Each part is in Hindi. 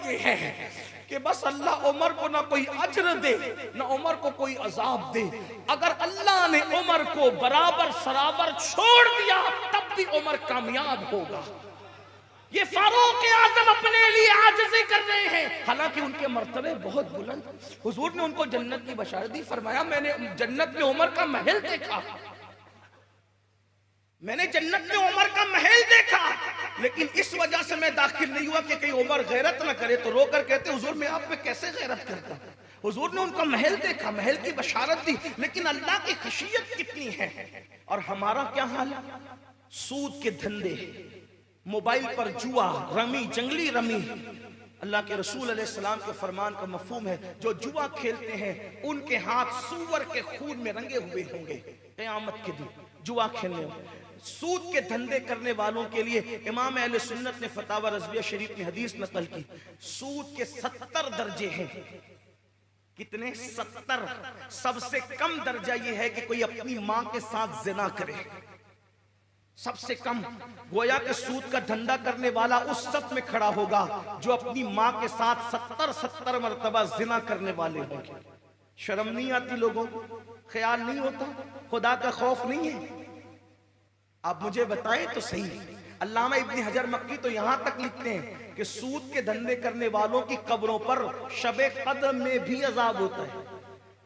ये है कि बस अल्लाह उमर को ना कोई अज्र दे ना उमर को कोई अजाब दे। अगर अल्लाह ने उमर को बराबर सराबर छोड़ दिया तब भी उमर कामयाब होगा। ये फारूक आजम अपने लिए आजिज़ी कर रहे हैं, हालांकि उनके मर्तबे बहुत बुलंद। हुजूर ने उनको जन्नत की बशारत दी, फरमाया मैंने जन्नत में उमर का महल देखा, मैंने जन्नत में उमर का महल देखा, लेकिन इस वजह से मैं दाखिल नहीं हुआ कि कहीं उमर गैरत न करे। तो रोकर कहते हुजूर मैं आप पे कैसे गैरत करता। हुजूर ने उनका महल देखा, महल की बशारत दी, लेकिन अल्लाह की खशियत कितनी है। और हमारा क्या हाल, सूद के धंधे, मोबाइल पर जुआ, रमी, जंगली रमी। अल्लाह के रसूल अलैहिस्सलाम के फरमान का मफहूम है, जो जुआ खेलते हैं उनके हाथ सूअर के खून में रंगे हुए होंगे क़यामत के दिन। जुआ खेलने, सूद के धंधे करने वालों के लिए इमाम अहले सुन्नत ने फतावा रज़विया शरीफ में हदीस नकल की, सूद के 70 दर्जे हैं। कितने? 70। सबसे कम दर्जा ये है कि कोई अपनी माँ के साथ ज़िना करे, सबसे कम। गोया के सूद का धंधा करने वाला उस सफ में खड़ा होगा जो अपनी माँ के साथ 70 मरतबा ज़िना करने वाले होंगे। शर्म नहीं आती लोगों को? ख्याल नहीं होता? खुदा का खौफ नहीं है? आप मुझे बताएं तो सही। अल्लामा इब्न हजर मक्की तो यहां तक लिखते हैं कि सूद के धंधे करने वालों की कब्रों पर शबे कद्र में भी अजाब होता है।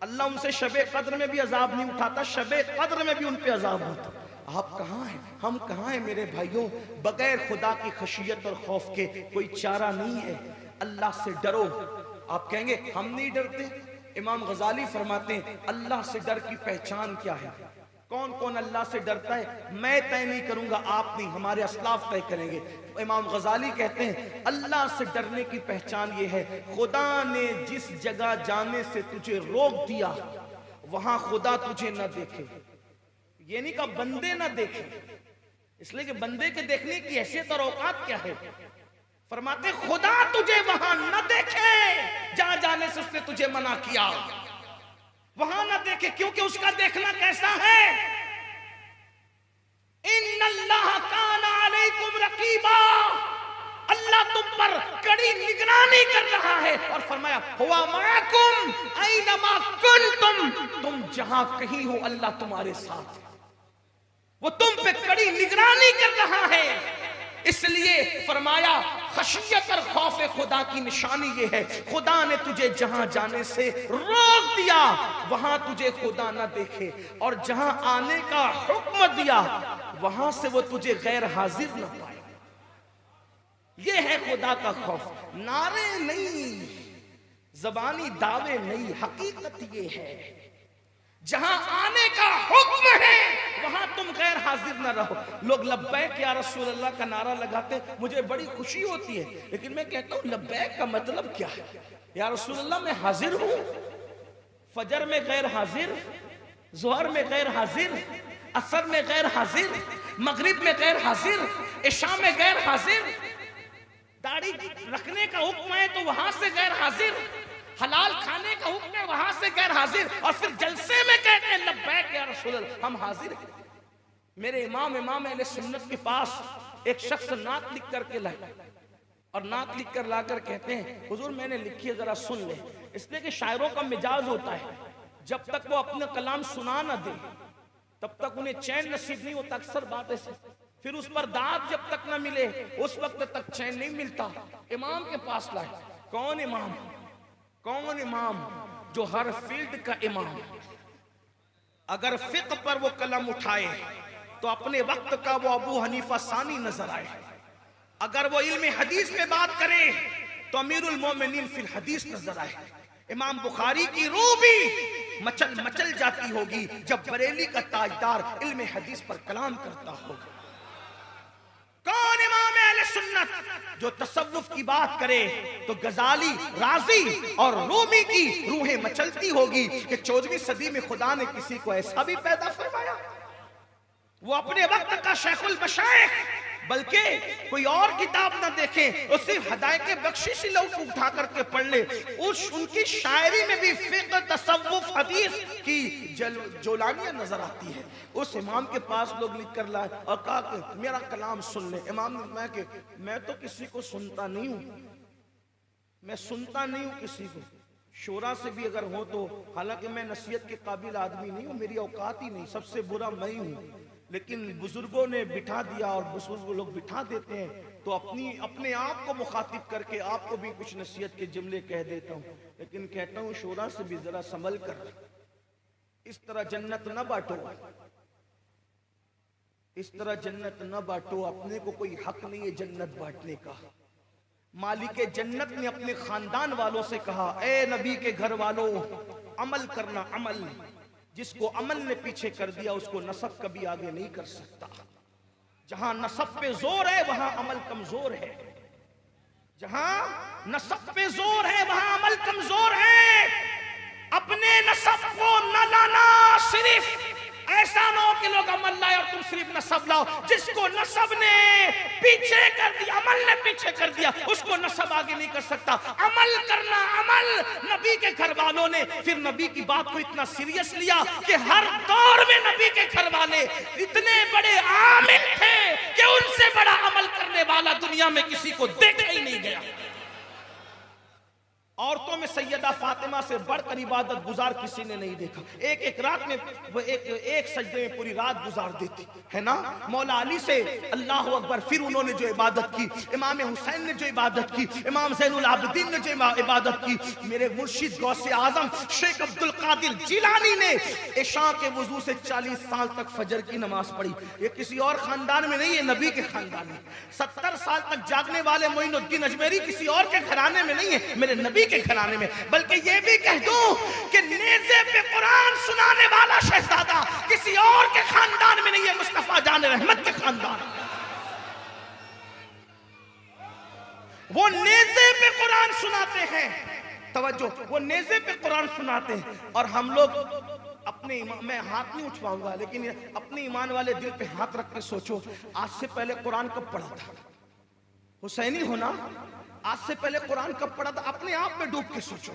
अल्लाह उनसे शबे कद्र में भी अजाब नहीं उठाता, शबे कद्र में भी उन पे अजाब होता। आप कहाँ हैं, हम कहाँ हैं मेरे भाइयों? बगैर खुदा की खशियत और खौफ के कोई चारा नहीं है। अल्लाह से डरो। आप कहेंगे हम नहीं डरते। इमाम गजाली फरमाते हैं अल्लाह से डर की पहचान क्या है। कौन कौन अल्लाह से डरता है मैं तय नहीं करूंगा, आप नहीं, हमारे असलाफ तय करेंगे। इमाम गजाली कहते हैं अल्लाह से डरने की पहचान ये है, खुदा ने जिस जगह जाने से तुझे रोक दिया वहां खुदा तुझे न देखे। ये नहीं कहा बंदे न देखे, इसलिए कि बंदे के देखने की हैसियत और औकात क्या है। फरमाते खुदा तुझे वहां न देखे जहां जाने से उसने तुझे मना किया, वहां ना देखे, क्योंकि उसका देखना कैसा है। इन्नल्लाह काना अलैकुम रकीबा, अल्लाह तुम पर कड़ी निगरानी कर रहा है। और फरमाया हुवा माकुम ऐनमा कुंतुम, तुम जहां कहीं हो अल्लाह तुम्हारे साथ है, वो तुम पे कड़ी निगरानी कर रहा है। इसलिए फरमाया खशियत और खौफ खुदा की निशानी ये है, खुदा ने तुझे जहां जाने से रोक दिया वहां तुझे खुदा ना देखे, और जहां आने का हुक्म दिया वहां से वो तुझे गैर हाजिर ना पाए। ये है खुदा का खौफ। नारे नहीं, जबानी दावे नहीं, हकीकत ये है जहां आने का हुक्म है वहां तुम गैर हाजिर ना रहो। लोग लब्बैक या रसूल अल्लाह का नारा लगाते, मुझे बड़ी खुशी होती है, लेकिन मैं कहता हूं लब्बैक का मतलब क्या है? या रसूल अल्लाह मैं हाजिर हूं, फजर में गैर हाजिर, जोहर में गैर हाजिर, असर में गैर हाजिर, मगरिब में गैर हाजिर, इशा में गैर हाजिर, दाढ़ी रखने का हुक्म है तो वहां से गैर हाजिर, हलाल खाने का हुक्म है वहां से गैर हाजिर, और फिर जलसे में कहते हैं लब्बैक या रसूल अल्लाह हम हाजिर हैं। मेरे इमाम अहले सुन्नत के पास एक शख्स नात लिख करके लाए, और नात लिख कर लाकर कहते हैं हुजूर मैंने लिखी है जरा सुन ले। इसलिए कि शायरों का मिजाज होता है जब तक वो अपना कलाम सुना ना दे तब तक उन्हें चैन नसीब नहीं होता। अक्सर बात ऐसी, फिर उस पर दाद जब तक ना मिले उस वक्त तक चैन नहीं मिलता। इमाम के पास लाए। कौन इमाम? कौन इमाम? जो हर फील्ड का इमाम। अगर फिक्र पर वो कलम उठाए तो अपने वक्त का वो अबू हनीफा सानी नजर आए। अगर वो इल्म हदीस में बात करे तो अमीरुल मोमिनीन फिल हदीस नजर आए। इमाम बुखारी की रूह भी मचल मचल जाती होगी जब बरेली का ताजदार इल्म हदीस पर कलाम करता होगा। कौन इमाम अहले सुन्नत जो तसव्वुफ की बात करे तो गजाली, राजी और रूमी की रूहें मचलती होगी कि 14वीं सदी में खुदा ने किसी को ऐसा भी पैदा फरमाया। वो अपने वक्त का शेखुल मशाइख, बल्कि कोई और किताब ना देखे, वो सिर्फ हिदायत बख्शिश लोग उठा करके पढ़ ले। उस उनकी शायरी में भी फिक्र, तसव्वुफ, हदीस की जोलानियां नजर आती है। उस इमाम के पास लोग लिख कर लाए और कहा कि मेरा कलाम सुन ले। इमाम ने फरमाया कि मैं तो किसी को सुनता नहीं हूं, मैं सुनता नहीं हूं किसी को, शोरा से भी अगर हो तो, हालांकि मैं नसीहत के काबिल आदमी नहीं हूं, मेरी औकात ही नहीं, सबसे बुरा मैं ही हूं, लेकिन बुजुर्गों ने बिठा दिया और बुजुर्ग लोग बिठा देते हैं तो अपने आप को मुखातिब करके आपको भी कुछ नसीहत के जुमले कह देता हूं। लेकिन कहता हूं शोरा से भी जरा संभल कर, इस तरह जन्नत न बांटो, इस तरह जन्नत न बांटो, अपने को कोई हक नहीं है जन्नत बांटने का। मालिक जन्नत ने अपने खानदान वालों से कहा, ए नबी के घर वालों, अमल करना, अमल। जिसको अमल ने पीछे कर दिया उसको नसब कभी आगे नहीं कर सकता। जहां नसब पे जोर है वहां अमल कमजोर है, जहां नसब पे जोर है वहां अमल कमजोर है। अपने नसब को न लाना, सिर्फ ऐसा ना हो कि लोग अमल लाए और तुम सिर्फ नसब लाओ। जिसको नसब ने पीछे कर दिया, अमल ने पीछे कर दिया, उसको नसब आगे नहीं कर सकता। अमल करना, अमल। नबी के घर वालों ने फिर नबी की बात को इतना सीरियस लिया कि हर दौर में नबी के घर वाले इतने बड़े आमिल थे कि उनसे बड़ा अमल करने वाला दुनिया में किसी को देखा ही नहीं गया। औरतों में सैयदा फातिमा से बढ़कर इबादत गुजार किसी ने नहीं देखा। एक रात में वो एक सजदे में पूरी रात गुजार देती है ना। मौला अली से अल्लाह अकबर, फिर उन्होंने जो इबादत की, इमाम हुसैन ने जो इबादत की, इमाम ज़ैनुल आबिदीन ने जो इबादत की, मेरे मुर्शिद गौसे आजम शेख अब्दुल कादिर जिलानी ने इशा के वजू से 40 साल तक फजर की नमाज पढ़ी। ये किसी और खानदान में नहीं है, नबी के खानदान में। 70 साल तक जागने वाले मोइनुद्दीन अजमेरी किसी और के घराने में नहीं है, मेरे नबी के घराने में। बल्कि ये भी कह दूं कि नेज़े पे कुरान सुनाने वाला शहजादा किसी और के खानदान में नहीं है, मुस्तफा जान रहमत के खानदान। वो नेज़े पे कुरान सुनाते हैं, तवज्जो, वो नेज़े पे कुरान सुनाते हैं। और हम लोग अपने मैं हाथ नहीं उठवाऊंगा, लेकिन अपने ईमान वाले दिल पे हाथ रख के सोचो, आज से पहले कुरान कब पढ़ा था? हुसैनी होना आज से पहले कुरान कब पढ़ा था? अपने आप में डूब के सोचो।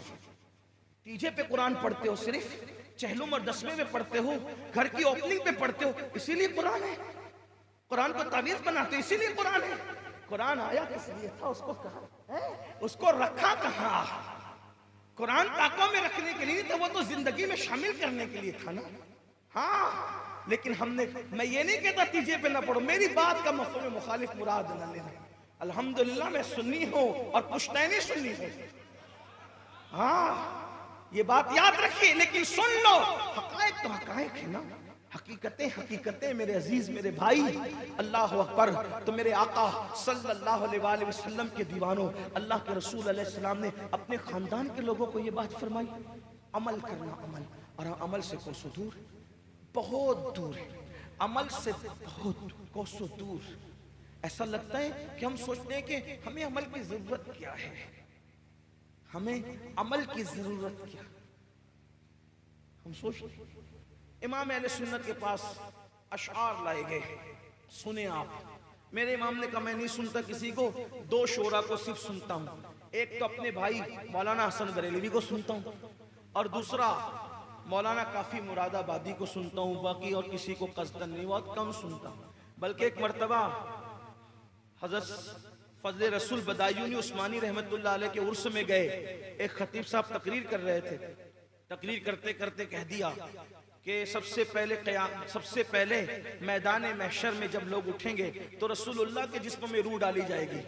तीजे पे कुरान पढ़ते हो, सिर्फ चहलुम और दसवें में पढ़ते हो, घर की ओपनिंग पे पढ़ते हो, इसीलिए कुरान है। कुरान को तावीज़ बनाते हो, इसीलिए कुरान है। कुरान आया किस लिए था? उसको कहा, उसको रखा कहाँ? कुरान ताकों में रखने के लिए था, वो तो जिंदगी में शामिल करने के लिए था ना। हाँ, लेकिन मैं ये नहीं कहता तीजे पे ना पढ़ो, मेरी बात का मफहूम मुखालिफ मुराद न लेना। अल्हम्दुलिल्लाह मैं सुन्नी हूं और पुश्तैनी सुन्नी हूं। हाँ, ये बात याद रखिए, लेकिन सुन लो, हकायक तो हकायक है ना, हकीकतें हकीकतें। मेरे अजीज, मेरे भाई, अल्लाह अकबर। तो मेरे आका सल्लल्लाहु अलैहि वसल्लम के दीवानों, अल्लाह के रसूल अलैहि सलाम ने अपने खानदान के लोगों को ये बात फरमाई, अमल करना, अमल। और अमल से कोसों दूर, बहुत दूर है, अमल से बहुत कोसों दूर। ऐसा लगता है कि हम सोचते हैं कि हमें अमल की जरूरत क्या है, हमें अमल की जरूरत क्या। हम सोचते, इमाम अहले सुन्नत के पास अशआर लाए गए, सुने आप। मेरे इमाम ने कहा मैं नहीं सुनता किसी को, 2 शोरा को सिर्फ सुनता हूँ। एक तो अपने भाई मौलाना हसन बरेलवी को सुनता हूँ, और दूसरा मौलाना काफी मुरादाबादी को सुनता हूँ। बाकी और किसी को कसदन नहीं, बहुत कम सुनता हूँ। बल्कि एक मरतबा हज़रत फजल रसूल बदायूनी उस्मानी रहमतुल्लाह अलैह के उर्स में गए, एक खतीब साहब तकरीर कर रहे थे। तकरीर करते करते कह दिया कि सबसे पहले मैदान महशर में जब लोग उठेंगे तो रसूलुल्लाह के जिस्म में रूह डाली जाएगी।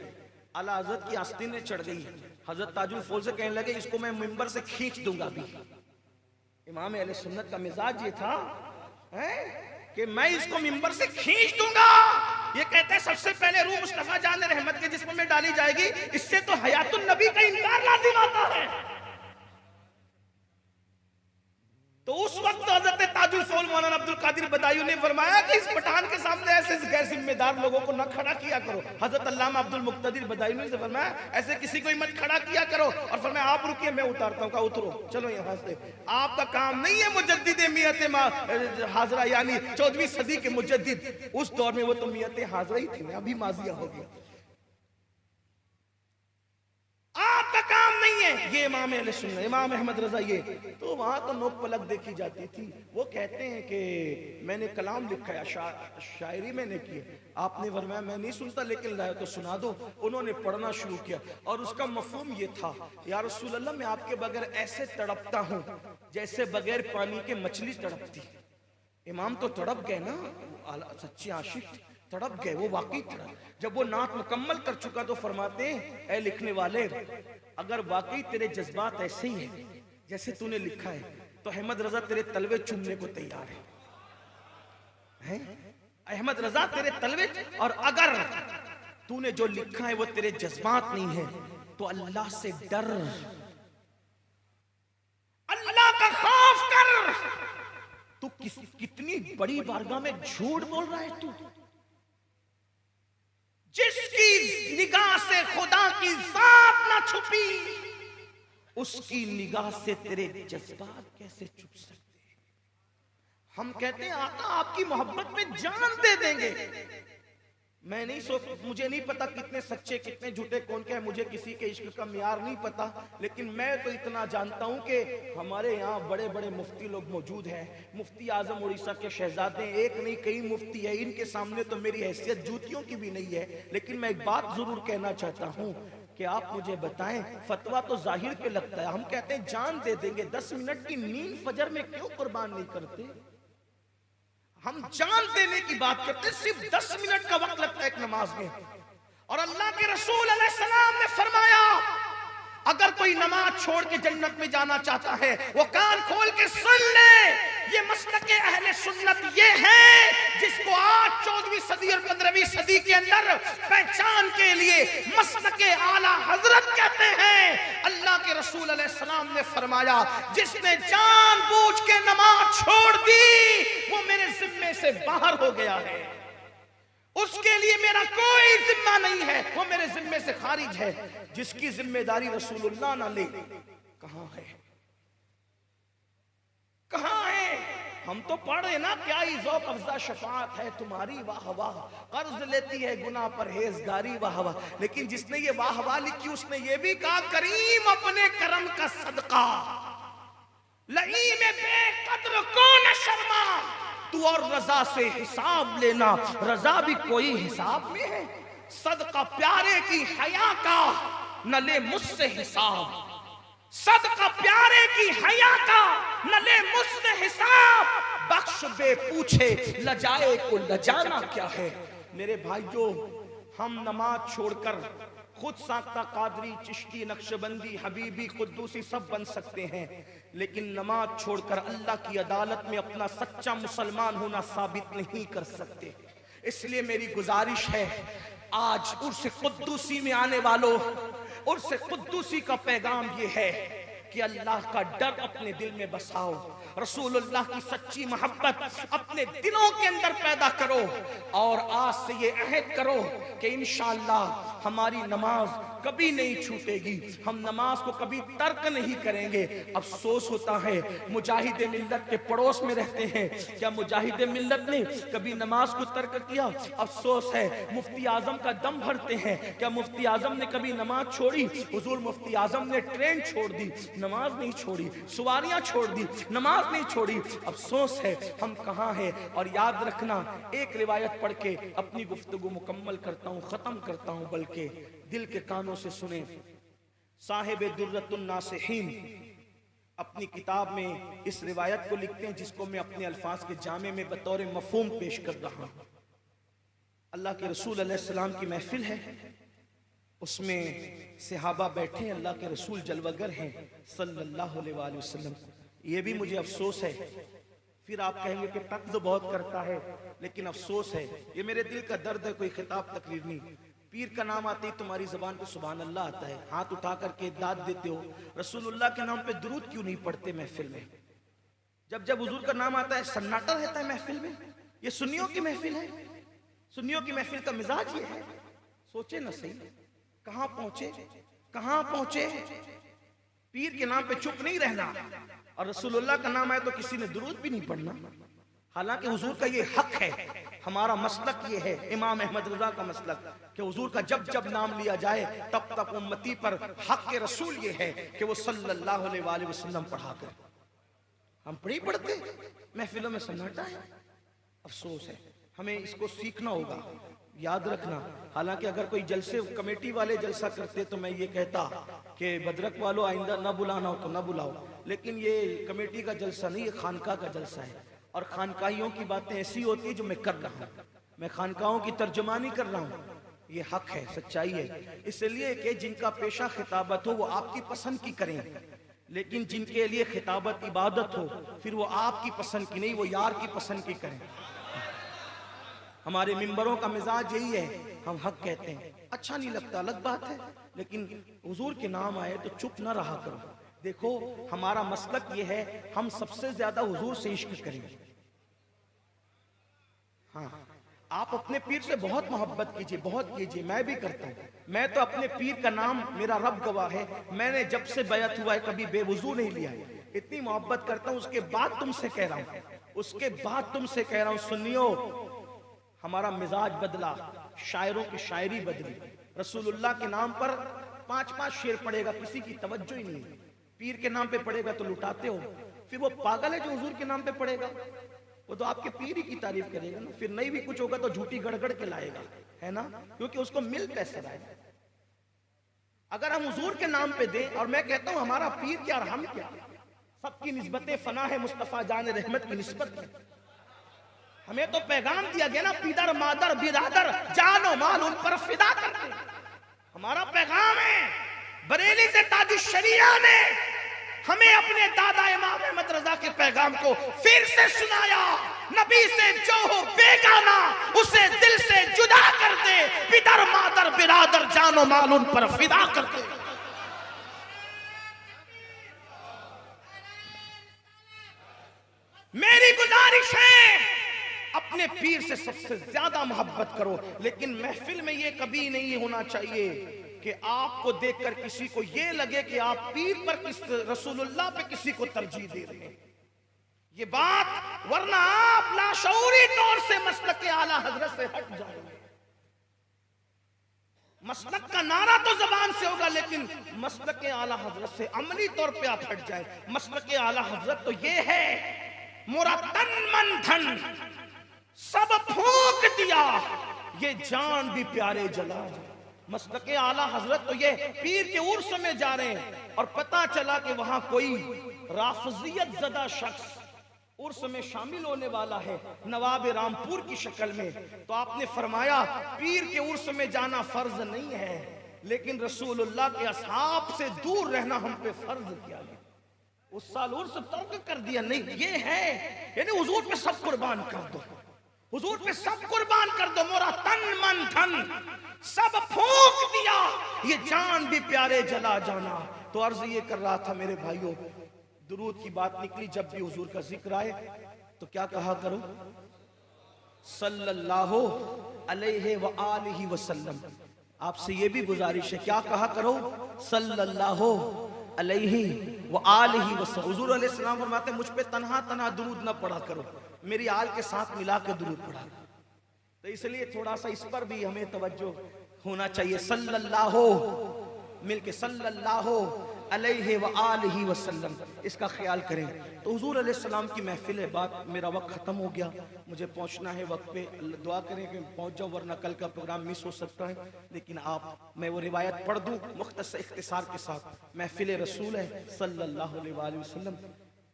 आला हज़रत की आस्तीनें चढ़ गई। हज़रत ताजुल फौज से कहने लगे इसको मैं मिंबर से खींच दूंगा भी। इमाम अहले सुन्नत का मिजाज ये था कि मैं इसको मिंबर से खींच दूंगा। ये कहते हैं सबसे पहले रूह मुस्तफा जान रहमत के जिस्म में डाली जाएगी। इससे तो हयातुन नबी का इनकार लाजिम आता है। तो उस वक्त हज़रत ताजुल फौज मौलाना अब्दुल कादिर बदायूं ने फरमाया कि इस पठान के सामने ऐसे गैर जिम्मेदार लोगों को न खड़ा किया करो। हज़रत अल्लामा अब्दुल मुक्तदिर बदायूं ने फरमाया ऐसे किसी को मत खड़ा किया करो। और फरमाया आप रुकिए, मैं उतारता हूँ। कहा उतरो, चलो यहाँ से। आपका काम नहीं है मुजद्दिद मियत हाजरा, यानी 14वीं सदी के मुजद्दिद। उस दौर में वो तो मियत हाजरा ही थी, अभी माजिया हो गया। आपका काम नहीं है, ये इमाम अहले सुन्नत इमाम अहमद रजा ये, तो वहां तो नोक पलक देखी जाती थी। वो कहते हैं कि मैंने कलाम लिखा है, शायरी मैंने की है। आपने फरमाया मैं नहीं सुनता लेकिन लाया तो सुना दो। उन्होंने पढ़ना शुरू किया और उसका मफहूम ये था, या रसूल अल्लाह मैं आपके बगैर ऐसे तड़पता हूँ जैसे बगैर पानी के मछली तड़पती। इमाम तो तड़प गए ना, सच्चे आशिक तड़प गए, वो वाकई तड़प। जब वो नात मुकम्मल कर चुका तो फरमाते हैं ऐ लिखने वाले, अगर वाकई तेरे जज्बात ऐसे ही है जैसे तूने लिखा है तो अहमद रजा तेरे तलवे चूमने को तैयार है। अहमद रजा तेरे तलवे, और अगर तूने जो लिखा है वो तेरे जज्बात नहीं है तो अल्लाह से डर, अल्लाह का खौफ कर। तू कितनी बड़ी बारगाह में झूठ बोल रहा है तू। जिसकी निगाह से खुदा की जात ना छुपी उसकी निगाह से तेरे जज्बात कैसे छुप सकते हैं। हम कहते हैं आका आपकी मोहब्बत में जान दे देंगे। मैं नहीं मुझे नहीं पता कितने सच्चे कितने झूठे कौन क्या है, मुझे किसी के इश्क का मियार नहीं पता, लेकिन मैं तो इतना जानता हूं कि हमारे यहाँ बड़े बड़े मुफ्ती लोग मौजूद हैं। मुफ्ती आजम उड़ीसा के शहजादे, एक नहीं कई मुफ्ती है, इनके सामने तो मेरी हैसियत जूतियों की भी नहीं है। लेकिन मैं एक बात जरूर कहना चाहता हूँ कि आप मुझे बताएं, फतवा तो जाहिर पे लगता है, हम कहते हैं जान दे देंगे, 10 मिनट की नींद फजर में क्यों कुर्बान नहीं करते। हम जान देने की बात करते हैं, सिर्फ 10 मिनट का वक्त लगता है एक नमाज में। और अल्लाह के रसूल अलैहिस्सलाम ने फरमाया अगर कोई नमाज छोड़ के जन्नत में जाना चाहता है वो कान खोल के सुन ले। ये मसलके अहले सुन्नत ये है जिसको आज 14वीं सदी और 15वीं सदी के अंदर पहचान के लिए मसलके आला हजरत कहते हैं। अल्लाह के रसूल अलैहिस्सलाम ने फरमाया जिसने जानबूझ के नमाज छोड़ दी वो मेरे जिम्मे से बाहर हो गया है, उसके लिए मेरा कोई जिम्मा नहीं है, वो मेरे जिम्मे से खारिज है। जिसकी जिम्मेदारी रसूलुल्लाह ना ले, कहां है, कहां है। हम तो पढ़ रहे ना, क्या ही ज़ौक़ अफ़ज़ा शफ़ाअत है तुम्हारी, वाह वाह, कर्ज लेती है गुनाह परहेज़गारी, वाह वाह। लेकिन जिसने ये वाह वाह लिखी उसने ये भी कहा करीम अपने करम का सदका लईम बेकद्र को न शर्मा, तू और रजा से हिसाब लेना, रजा भी कोई हिसाब में है। सदका प्यारे की हया का न ले मुझसे हिसाब, सदका प्यारे की हया का न ले मुझसे हिसाब, बख्श बे पूछे लजाए को लजाना क्या है। मेरे भाइयों, हम नमाज छोड़कर खुद साख्ता कादरी, चिश्ती, नक्शबंदी, हबीबी, कुद्दूसी सब बन सकते हैं, लेकिन नमाज छोड़कर अल्लाह की अदालत में अपना सच्चा मुसलमान होना साबित नहीं कर सकते। इसलिए मेरी गुजारिश है, आज उर्स कुद्दूसी में आने वालों, उर्स कुद्दूसी का पैगाम ये है कि अल्लाह का डर अपने दिल में बसाओ, रसूलुल्लाह की सच्ची मोहब्बत अपने दिलों के अंदर पैदा करो, और आज से ये अहद करो कि इंशाअल्लाह हमारी नमाज कभी नहीं छूटेगी, हम नमाज को कभी तर्क नहीं करेंगे। अफसोस होता है मुजाहिद मिल्लत के पड़ोस में रहते हैं, क्या मुजाहिद मिल्लत ने कभी नमाज को तर्क किया? अफसोस है मुफ्ती आजम का दम भरते हैं, क्या मुफ्ती आजम ने कभी नमाज छोड़ी? हुजूर मुफ्ती आजम ने ट्रेन छोड़ दी, नमाज नहीं छोड़ी, सवारियां छोड़ दी, नमाज नहीं छोड़ी। अफसोस है हम कहाँ हैं। और याद रखना, एक रिवायत पढ़ के अपनी गुफ्तगू मुकम्मल करता हूँ, खत्म करता हूँ, बल्कि दिल के कानों से सुने। साहिब दुर्रतुन नासिहीन अपनी किताब में इस रिवायत को लिखते हैं, जिसको मैं अपने अल्फाज के जामे में बतौर मफहूम पेश कर रहा हूँ। अल्लाह के रसूल अलैहिस्सलाम की महफिल है, उसमें सहाबा बैठे हैं, अल्लाह के रसूल जलवागर हैं सल्लल्लाहु अलैहि वसल्लम। ये भी मुझे अफसोस है, फिर आप कहेंगे कि तक्ज़ बहुत करता है, लेकिन अफसोस है, ये मेरे दिल का दर्द है, कोई खिताब तकरीर नहीं। पीर का नाम आते ही तुम्हारी ज़बान पे सुभान अल्लाह आता है, हाथ उठा करके दाद देते हो, रसूलुल्लाह के नाम पे दुरूद क्यों नहीं पढ़ते महफिल में? जब जब हुजूर का नाम आता है सन्नाटा रहता है महफिल में। ये सुन्नियों की महफिल है, सुन्नियों की महफिल का मिजाज ये है। सोचे ना सही, कहां पहुंचे, कहां पहुंचे। पीर के नाम पे चुप नहीं रहना, और रसूलुल्लाह का नाम आए तो किसी ने दुरूद भी नहीं पढ़ना, हालांकि हुजूर का ये हक है हमारा मसलक ये है, इमाम अहमद रजा का मसलक, कि हुजूर का जब जब नाम लिया जाए तब तक उम्मती पर हक के रसूल ये है कि वो सल्लल्लाहु अलैहि वसल्लम पढ़ा कर। हम पढ़ते महफिलों में सन्नाटा है, अफसोस है। हमें इसको सीखना होगा, याद रखना। हालांकि अगर कोई जलसे कमेटी वाले जलसा करते तो मैं ये कहता कि बदरक वालों आइंदा ना बुलाना हो तो ना बुलाओ, लेकिन ये कमेटी का जलसा नहीं, ये खानका का जलसा है। और खानकाहियों की बातें ऐसी होती है जो मैं कर रहा हूँ, मैं खानकाहों की तर्जुमानी कर रहा हूँ, ये हक है, सच्चाई है। इसलिए कि जिनका पेशा खिताबत हो वो आपकी पसंद की करें, लेकिन जिनके लिए खिताबत इबादत हो फिर वो आपकी पसंद की नहीं, वो यार की पसंद की करें। हमारे मिंबरों का मिजाज यही है, हम हक कहते हैं, अच्छा नहीं लगता अलग बात है, लेकिन हुजूर के नाम आए तो चुप ना रहा करो। देखो हमारा मसलक ये है, हम सबसे ज्यादा हुजूर से इश्क करेंगे। हाँ, आप अपने पीर से बहुत मोहब्बत कीजिए, बहुत कीजिए, मैं भी करता हूँ। मैं तो अपने पीर का नाम, मेरा रब गवाह है, मैंने जब से बैत हुआ है कभी बेवुजू नहीं लिया है, इतनी मोहब्बत करता हूँ। उसके बाद तुमसे कह रहा हूँ, उसके बाद तुमसे कह रहा हूँ, सुनियो, हमारा मिजाज बदला, शायरों की शायरी बदली। रसूलुल्लाह के नाम पर 5-5 शेर पड़ेगा, किसी की तवज्जो ही नहीं। पीर के नाम पे पड़ेगा तो लुटाते हो, फिर वो पागल है जो हुजूर के नाम पे पड़ेगा, वो तो आपके पीर ही की तारीफ करेगा ना। फिर नहीं भी कुछ होगा तो झूठी गड़गड़ के लाएगा, है ना, क्योंकि उसको मिल कैसे रहा है। अगर हम हुजूर के नाम पे दें, और मैं कहता हूं हमारा पीर क्या और हम क्या, सबकी निस्बतें फना है, मुस्तफा जान रहमत की निस्बत है। हमें तो पैगाम दिया गया ना, पिदर मादर बिरादर जानो माल उन पर फिदा कर दे, हमारा पैगाम है। बरेली से ताज शरिया ने हमें अपने दादा इमाम अहमद रजा के पैगाम को फिर से सुनाया, नबी से जो हो बेगाना उसे दिल से जुदा कर दे, पिदर मादर बिरादर जानो माल उन पर फिदा कर दे। मेरी गुजारिश है, अपने पीर से सबसे ज्यादा मोहब्बत करो, लेकिन महफिल में ये कभी नहीं होना चाहिए कि आपको देखकर किसी को ये लगे कि आप पीर पर रसूलुल्लाह पे किसी को तरजीह दे रहे हैं, ये बात, वरना आप लाशऊरी तौर से मसलक आला हजरत से हट जाएंगे। मसलक का नारा तो जबान से होगा, लेकिन मसलक आला हजरत से अमली तौर पे आप हट जाए। मसलक आला हजरत तो ये है, मोरा तन मन धन सब फूंक दिया, ये जान भी प्यारे जला। मसलक आला हजरत तो ये, पीर के उर्स में जा रहे हैं और पता चला कि वहां कोई राफजियत ज़दा शख्स उर्स में शामिल होने वाला है, नवाब रामपुर की शक्ल में, तो आपने फरमाया पीर के उर्स में जाना फर्ज नहीं है, लेकिन रसूलुल्लाह के असहाब से दूर रहना हम पे फर्ज किया गया। उस साल उर्स तर्क कर दिया, नहीं ये है, यानी हुजूर पे सब कुर्बान कर दो, हुजूर पे सब कुर्बान कर दो, मोरा तन मन धन सब फूंक दिया, ये जान भी प्यारे जला जाना। तो अर्ज ये कर रहा था मेरे भाइयों, दुरूद की बात निकली, जब भी हुजूर का जिक्र आए तो क्या कहा करो, सल्लल्लाहु अलैहि व आलिहि वसल्लम। आपसे ये भी गुजारिश है, क्या कहा करो, सल्लल्लाहु अलैहि व आलिहि वसल्लम। हुजूर अलैहि सलाम फरमाते मुझ पे तन्हा तन्हा दुरूद न पढ़ा करो, मेरी आल के साथ मिला के दुरूद पढ़ा। तो इसलिए थोड़ा सा इस पर भी हमें तवज्जो होना चाहिए, सल्लल्लाहु मिलके सल्लल्लाहु अलैहि व आलिहि वसल्लम, इसका ख्याल करें। तो हुजूर अलैहिस्सलाम की महफिल है, बात, मेरा वक्त ख़त्म हो गया, मुझे पहुंचना है वक्त पे, दुआ करें कि पहुंच जाऊँ, वरना कल का प्रोग्राम मिस हो सकता है। लेकिन आप, मैं वो रिवायत पढ़ दूँ मुख्तसर इख्तिसार के साथ। महफिल रसूल है सल्लल्लाहु अलैहि वसल्लम।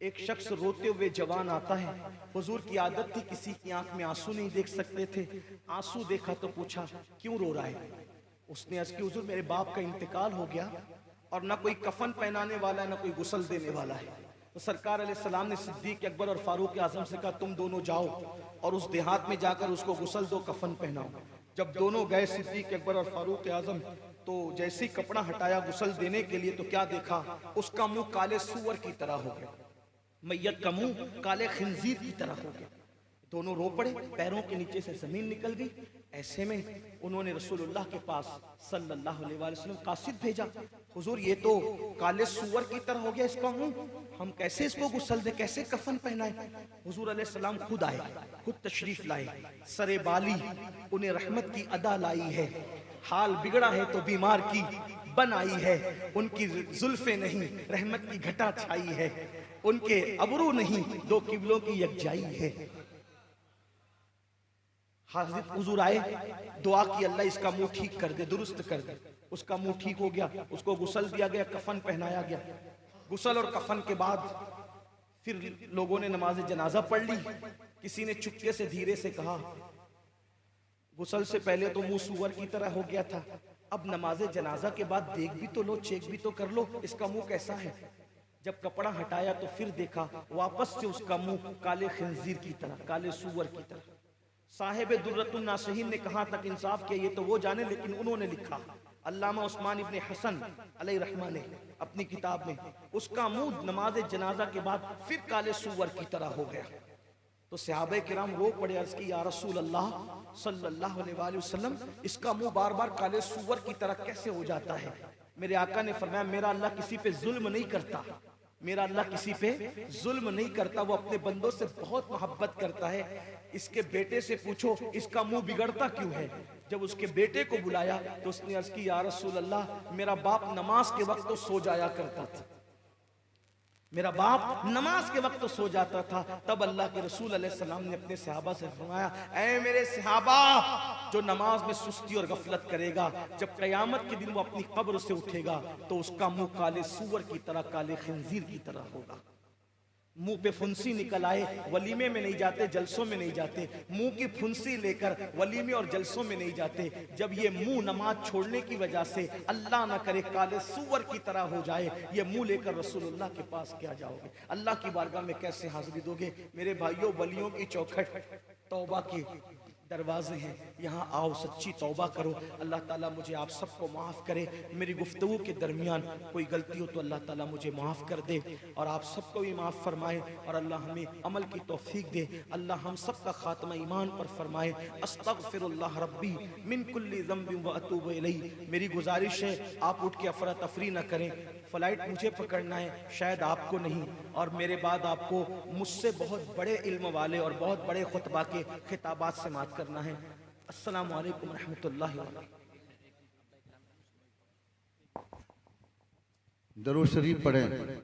एक शख्स रोते हुए जवान आता है, हुजूर की आदत थी किसी की आंख में आंसू नहीं देख सकते थे, आंसू देखा तो पूछा क्यों रो रहा है। उसने अर्ज की, हुजूर मेरे बाप का इंतकाल हो गया और ना कोई कफन पहनाने वाला है ना कोई गुस्ल देने वाला है। तो सरकार अलैहिस्सलाम ने सिद्दीक अकबर और फारूक आजम से कहा तुम दोनों जाओ और उस देहात में जाकर उसको गुस्ल दो, कफन पहनाओ। जब दोनों गए सिद्दीक अकबर और फारूक आजम, तो जैसे ही कपड़ा हटाया गुस्ल देने के लिए, तो क्या देखा, उसका मुंह काले सूअर की तरह हो गया, मैयत का मुंह काले खिंजीर की तरह हो गया। दोनों रो पड़े, पैरों के नीचे से जमीन निकल गई। ऐसे में उन्होंने रसूलुल्लाह के पास सल्लल्लाहु अलैहि वसल्लम कासिद भेजा, हुजूर ये तो काले सुअर की तरह हो गया इसका मुंह, हम कैसे इसको गुस्ल दे, कैसे कफन पहनाए। हुजूर अलैहिस्सलाम खुद आए, खुद तशरीफ लाए, सरे बाली उन्हें रहमत की अदा लाई है, हाल बिगड़ा है तो बीमार की बन आई है, उनकी जुल्फे नहीं रहमत की घटा छाई है, उनके अबरू नहीं दो किबलों की यकजाई है। हाजिर हुजूर आए, दुआ की अल्लाह इसका मुंह ठीक कर दे, दुरुस्त कर दे। उसका मुंह ठीक हो गया, उसको गुस्ल दिया गया, कफन पहनाया गया। गुस्ल और कफन के बाद फिर लोगों ने नमाज जनाजा पढ़ ली। किसी ने चुपके से धीरे से कहा, गुस्ल से पहले तो मुंह सुअर की तरह हो गया था, अब नमाज जनाजा के बाद देख भी तो लो, चेक भी तो कर लो इसका मुंह कैसा है। जब कपड़ा हटाया तो फिर देखा वापस से उसका मुंह काले खंजीर की तरह, काले सुअर की तरह। साहिब दुर्रतुन नासिहीन ने कहा तक इंसाफ किया, ये तो वो जाने, लेकिन उन्होंने लिखा अल्लामा उस्मान इब्ने हसन अलैहि रहमा ने अपनी किताब में, उसका मुंह नमाज जनाजा के बाद फिर काले सुअर की तरह हो गया। तो सहाबे किराम रो पड़े, अर्ज की या रसूल अल्लाह सल्लल्लाहु अलैहि वसल्लम, इसका मुंह बार बार काले सुअर की तरह कैसे हो जाता है। मेरे आका ने फरमाया, मेरा अल्लाह किसी पे जुल्म नहीं करता, मेरा अल्लाह किसी पे जुल्म नहीं करता, वो अपने बंदों से बहुत मोहब्बत करता है। इसके बेटे से पूछो इसका मुंह बिगड़ता क्यों है। जब उसके बेटे को बुलाया तो उसने अर्ज की या रसूल अल्लाह, मेरा बाप नमाज के वक्त तो सो जाया करता था, मेरा बाप नमाज के वक्त तो सो जाता था। तब अल्लाह के रसूल अलैहिस्सलाम ने अपने सहाबा से फरमाया, ऐ मेरे सहाबा, जो नमाज में सुस्ती और गफलत करेगा, जब कयामत के दिन वो अपनी कब्र से उठेगा तो उसका मुंह काले सूअर की तरह, काले खंजीर की तरह होगा। मुंह पे फुंसी निकल आए, वलीमे में नहीं जाते, जलसों में नहीं जाते, मुंह की फुंसी लेकर वलीमे और जलसों में नहीं जाते। जब ये मुंह नमाज छोड़ने की वजह से अल्लाह ना करे काले सूअर की तरह हो जाए, ये मुंह लेकर रसूलुल्लाह के पास क्या जाओगे, अल्लाह की बारगाह में कैसे हाजिरी दोगे। मेरे भाइयों, वलियों की चौखट तौबा के दरवाजे हैं, यहाँ आओ, सच्ची तौबा करो। अल्लाह ताला मुझे आप सबको माफ़ करे। मेरी गुफ्तगू के दरमियान कोई गलती हो तो अल्लाह ताला मुझे माफ़ कर दे और आप सबको भी माफ़ फरमाए और अल्लाह हमें अमल की तौफीक दे। अल्लाह हम सब का खात्मा ईमान पर फरमाए। अस्तगफिरुल्लाह रब्बी मिन कुल्ली ज़ंबिन व अतूबु इलैहि। मेरी गुजारिश है आप उठ के अफरा तफरी ना करें, फ़्लाइट मुझे पकड़ना है, शायद आपको नहीं, और मेरे बाद आपको मुझसे बहुत बड़े इल्म वाले और बहुत बड़े खुतबा के खिताबात से मात करना है। अस्सलामु अलैकुम रहमतुल्लाहि व बरकातहू। दरूद शरीफ पढ़ें।